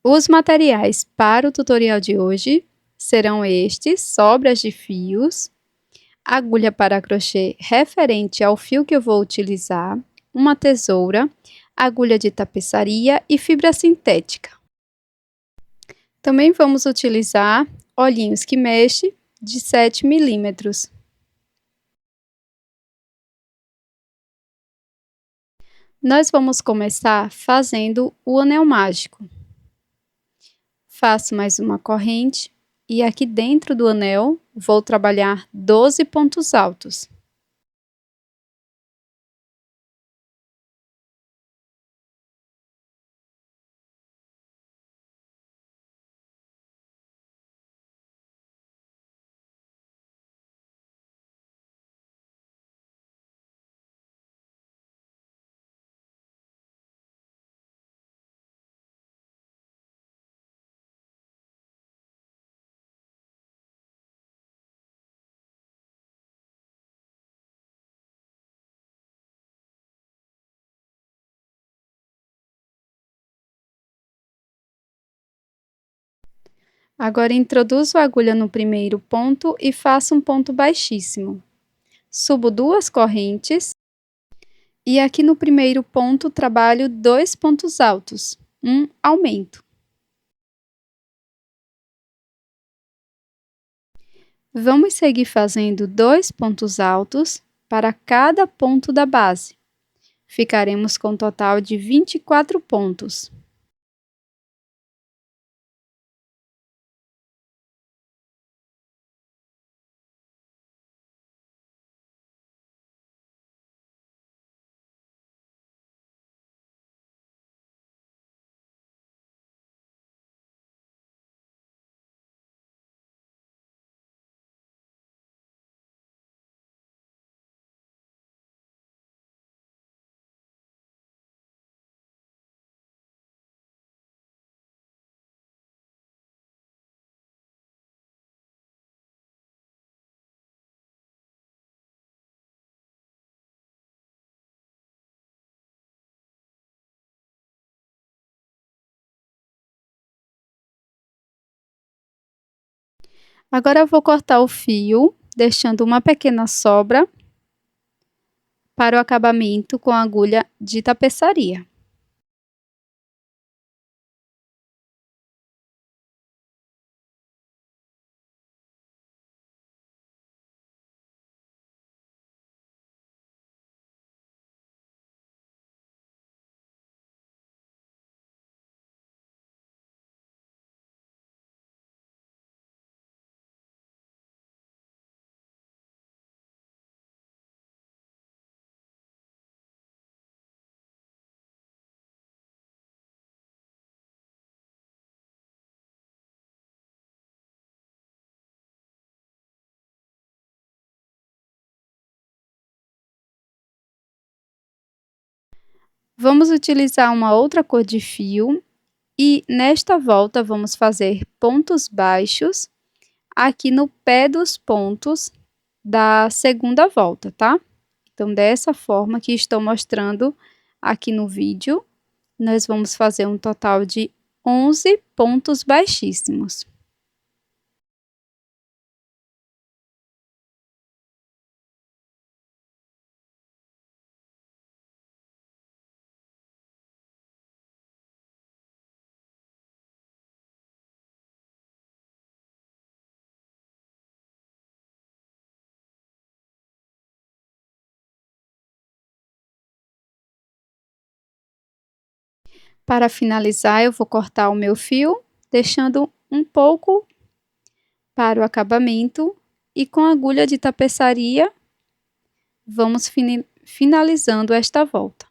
Os materiais para o tutorial de hoje serão estes: sobras de fios, agulha para crochê referente ao fio que eu vou utilizar, uma tesoura, agulha de tapeçaria e fibra sintética. Também vamos utilizar olhinhos que mexe de 7 milímetros. Nós vamos começar fazendo o anel mágico. Faço mais uma corrente e aqui dentro do anel vou trabalhar 12 pontos altos. Agora introduzo a agulha no primeiro ponto e faço um ponto baixíssimo. Subo 2 correntes e aqui no primeiro ponto trabalho 2 pontos altos, um aumento. Vamos seguir fazendo 2 pontos altos para cada ponto da base. Ficaremos com um total de 24 pontos. Agora eu vou cortar o fio, deixando uma pequena sobra para o acabamento com a agulha de tapeçaria. Vamos utilizar uma outra cor de fio e nesta volta vamos fazer pontos baixos aqui no pé dos pontos da segunda volta, tá? Então, dessa forma que estou mostrando aqui no vídeo, nós vamos fazer um total de 11 pontos baixíssimos. Para finalizar, eu vou cortar o meu fio, deixando um pouco para o acabamento e com a agulha de tapeçaria, vamos finalizando esta volta.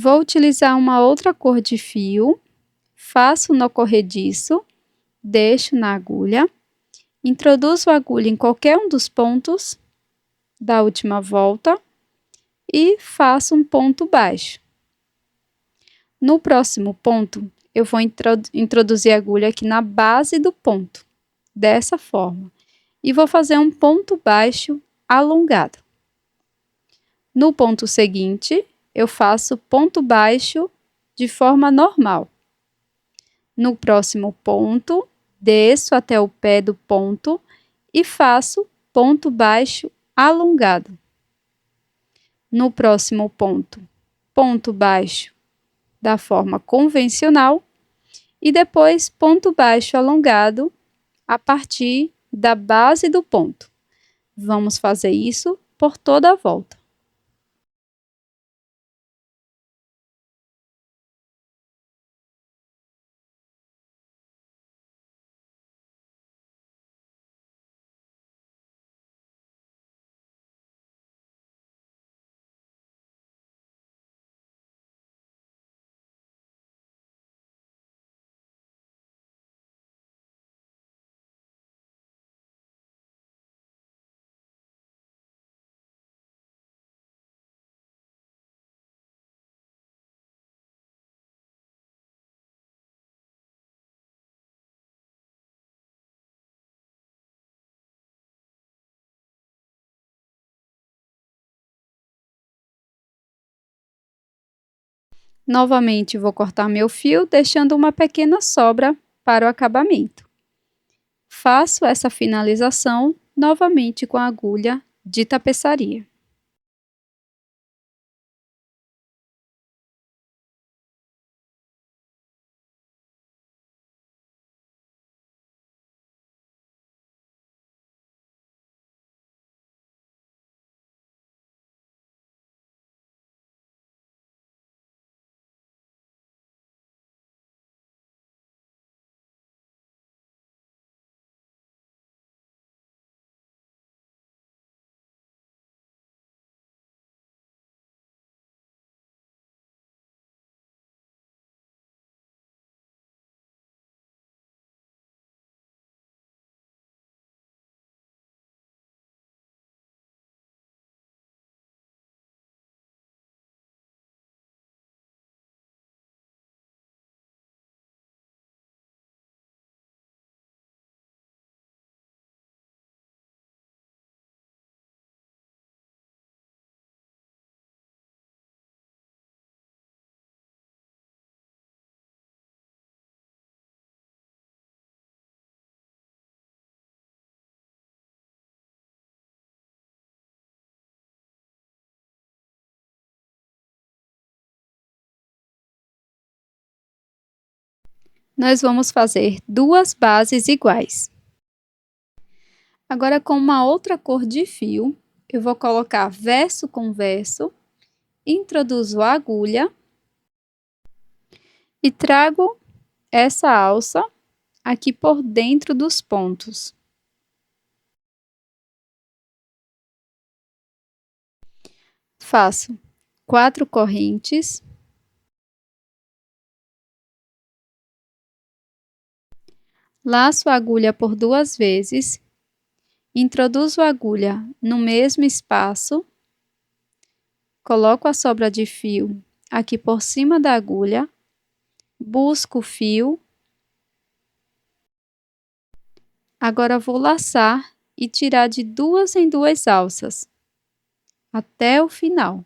Vou utilizar uma outra cor de fio, faço nó corrediço, deixo na agulha, introduzo a agulha em qualquer um dos pontos da última volta e faço um ponto baixo. No próximo ponto, eu vou introduzir a agulha aqui na base do ponto, dessa forma, e vou fazer um ponto baixo alongado. No ponto seguinte, eu faço ponto baixo de forma normal. No próximo ponto, desço até o pé do ponto e faço ponto baixo alongado. No próximo ponto, ponto baixo da forma convencional e depois ponto baixo alongado a partir da base do ponto. Vamos fazer isso por toda a volta. Novamente, vou cortar meu fio, deixando uma pequena sobra para o acabamento. Faço essa finalização novamente com a agulha de tapeçaria. Nós vamos fazer duas bases iguais. Agora, com uma outra cor de fio, eu vou colocar verso com verso, introduzo a agulha e trago essa alça aqui por dentro dos pontos. Faço 4 correntes. Laço a agulha por 2 vezes, introduzo a agulha no mesmo espaço, coloco a sobra de fio aqui por cima da agulha, busco o fio. Agora vou laçar e tirar de 2 em 2 alças, até o final,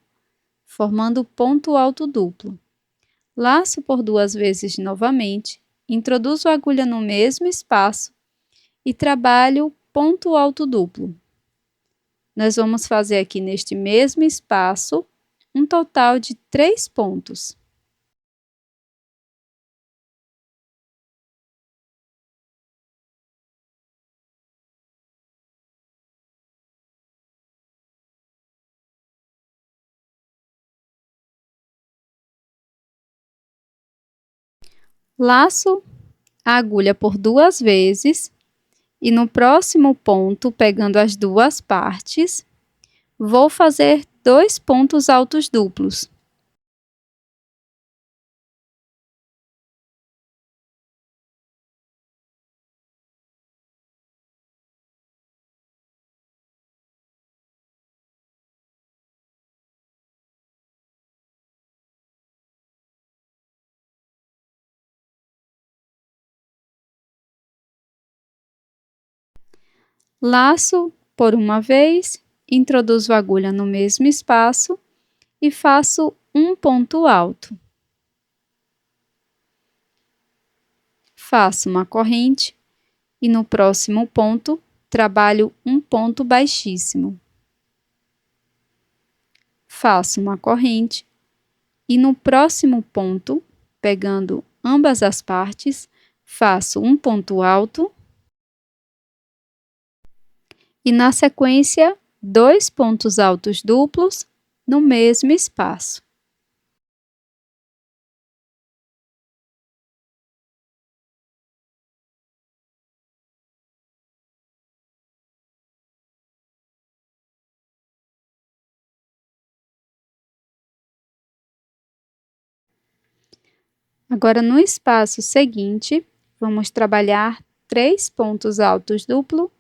formando ponto alto duplo. Laço por 2 vezes novamente, introduzo a agulha no mesmo espaço e trabalho ponto alto duplo. Nós vamos fazer aqui neste mesmo espaço um total de 3 pontos. Laço a agulha por 2 vezes e no próximo ponto, pegando as 2 partes, vou fazer 2 pontos altos duplos. Laço por uma vez, introduzo a agulha no mesmo espaço e faço um ponto alto. Faço uma corrente e no próximo ponto trabalho um ponto baixíssimo. Faço uma corrente e no próximo ponto, pegando ambas as partes, faço um ponto alto e na sequência 2 pontos altos duplos no mesmo espaço. Agora, no espaço seguinte, vamos trabalhar 3 pontos altos duplos.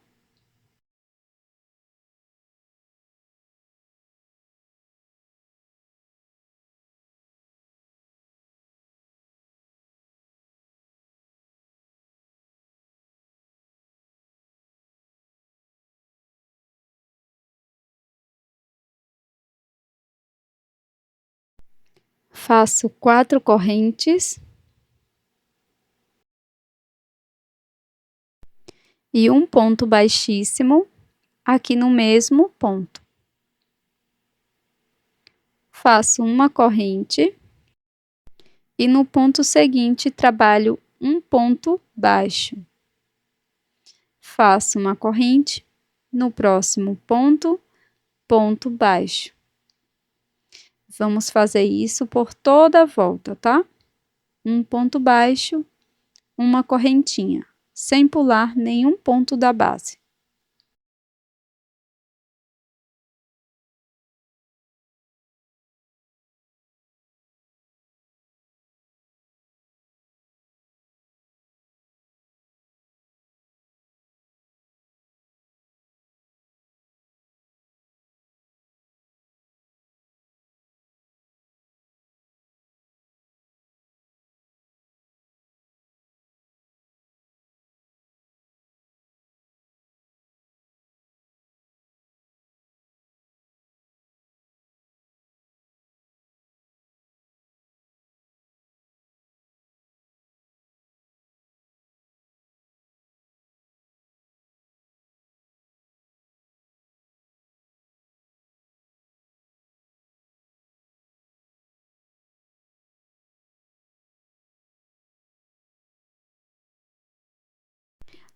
Faço 4 correntes e um ponto baixíssimo aqui no mesmo ponto. Faço uma corrente e no ponto seguinte trabalho um ponto baixo. Faço uma corrente, no próximo ponto, ponto baixo. Vamos fazer isso por toda a volta, tá? Um ponto baixo, uma correntinha, sem pular nenhum ponto da base.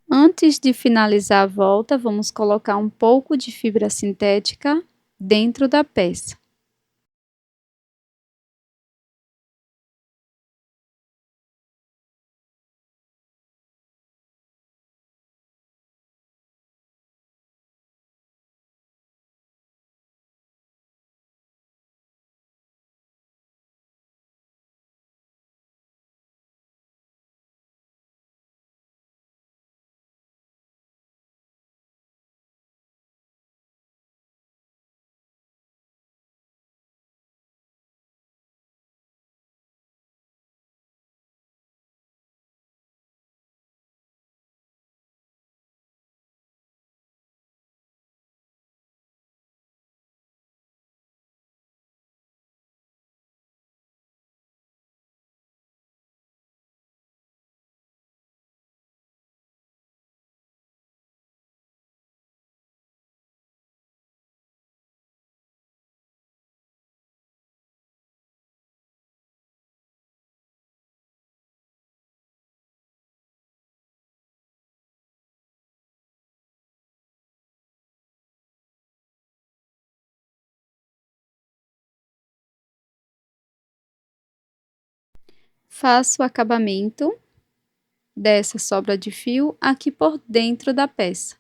Antes de finalizar a volta, vamos colocar um pouco de fibra sintética dentro da peça. Faço o acabamento dessa sobra de fio aqui por dentro da peça.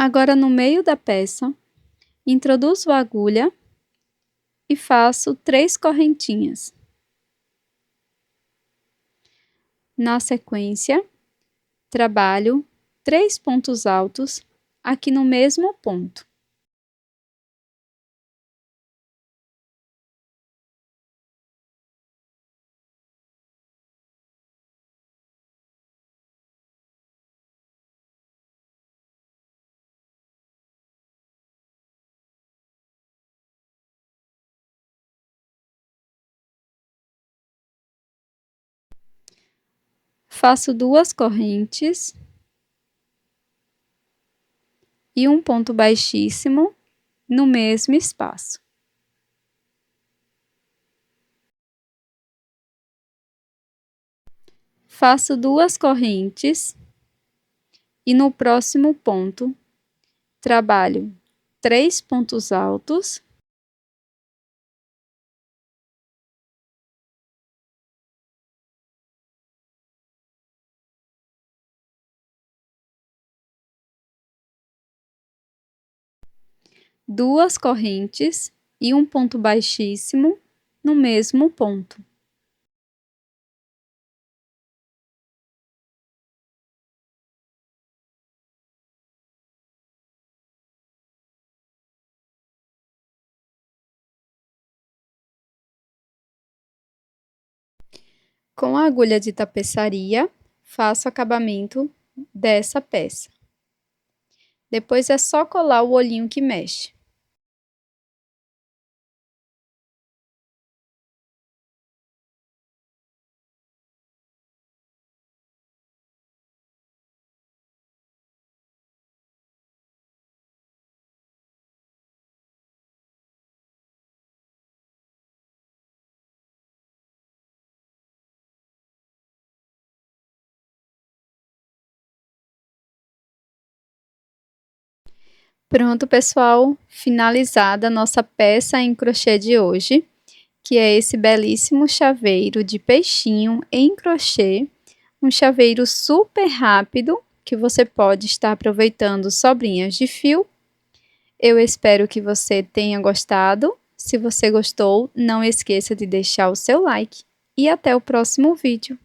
Agora, no meio da peça, introduzo a agulha e faço 3 correntinhas. Na sequência, trabalho 3 pontos altos aqui no mesmo ponto. Faço 2 correntes e um ponto baixíssimo no mesmo espaço. Faço 2 correntes e no próximo ponto trabalho 3 pontos altos . Duas correntes e um ponto baixíssimo no mesmo ponto. Com a agulha de tapeçaria, faço o acabamento dessa peça. Depois é só colar o olhinho que mexe. Pronto, pessoal, finalizada a nossa peça em crochê de hoje, que é esse belíssimo chaveiro de peixinho em crochê, um chaveiro super rápido, que você pode estar aproveitando sobrinhas de fio. Eu espero que você tenha gostado. Se você gostou, não esqueça de deixar o seu like e até o próximo vídeo.